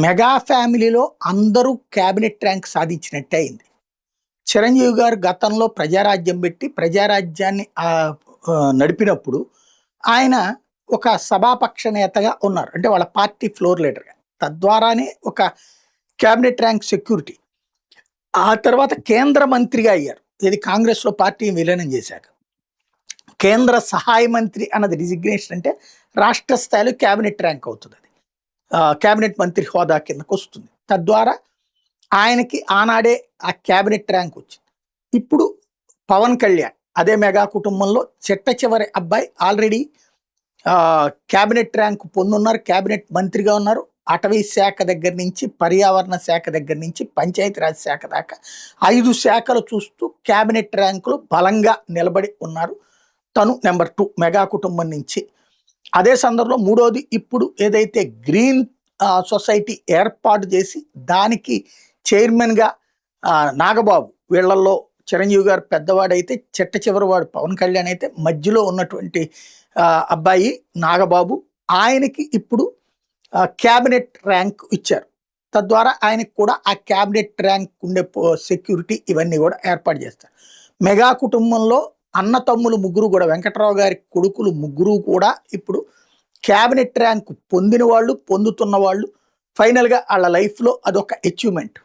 Mega ఫ్యామిలీలో అందరూ cabinet rank సాధించినట్టే అయింది. చిరంజీవి గారు గతంలో ప్రజారాజ్యం పెట్టి ప్రజారాజ్యాన్ని నడిపినప్పుడు ఆయన ఒక సభాపక్ష నేతగా ఉన్నారు. అంటే వాళ్ళ పార్టీ ఫ్లోర్ లీడర్‌గా. తద్వారానే ఒక క్యాబినెట్ ర్యాంక్ సెక్యూరిటీ. ఆ తర్వాత కేంద్ర మంత్రిగా అయ్యారు. ఇది కాంగ్రెస్‌లో పార్టీని విలీనం చేశాక. కేంద్ర సహాయ మంత్రి అన్నది డిజిగ్నేషన్ అంటే రాష్ట్ర స్థాయిలో క్యాబినెట్ ర్యాంక్ అవుతుందది. క్యాబినెట్ మంత్రి హోదా కిందకొస్తుంది. తద్వారా ఆయనకి ఆనాడే ఆ క్యాబినెట్ ర్యాంక్ వచ్చింది. ఇప్పుడు పవన్ కళ్యాణ్ అదే మెగా కుటుంబంలో చిట్ట చివరి అబ్బాయి ఆల్రెడీ క్యాబినెట్ ర్యాంక్ పొందున్నారు. క్యాబినెట్ మంత్రిగా ఉన్నారు. అటవీ శాఖ దగ్గర నుంచి, పర్యావరణ శాఖ దగ్గర నుంచి, పంచాయతీరాజ్ శాఖ దాకా 5 శాఖలు చూస్తూ క్యాబినెట్ ర్యాంకులు బలంగా నిలబడి ఉన్నారు. తను నెంబర్ 2 మెగా కుటుంబం నుంచి. అదే సందర్భంలో మూడోది ఇప్పుడు ఏదైతే గ్రీన్ సొసైటీ ఏర్పాటు చేసి దానికి చైర్మన్‌గా నాగబాబు, వీళ్ళల్లో చిరంజీవి గారు పెద్దవాడైతే చిట్ట చివరి వాడు పవన్ కళ్యాణ్ అయితే మధ్యలో ఉన్నటువంటి అబ్బాయి నాగబాబు. ఆయనకి ఇప్పుడు క్యాబినెట్ ర్యాంక్ ఇచ్చారు. తద్వారా ఆయనకు కూడా ఆ క్యాబినెట్ ర్యాంక్ ఉండే సెక్యూరిటీ ఇవన్నీ కూడా ఏర్పాటు చేస్తారు. మెగా కుటుంబంలో అన్న తమ్ములు ముగ్గురు కూడా, వెంకట్రావు గారి కొడుకులు ముగ్గురు కూడా ఇప్పుడు క్యాబినెట్ ర్యాంక్ పొందిన వాళ్ళు, పొందుతున్న వాళ్ళు. ఫైనల్‌గా వాళ్ళ లైఫ్‌లో అదొక అచీవ్‌మెంట్.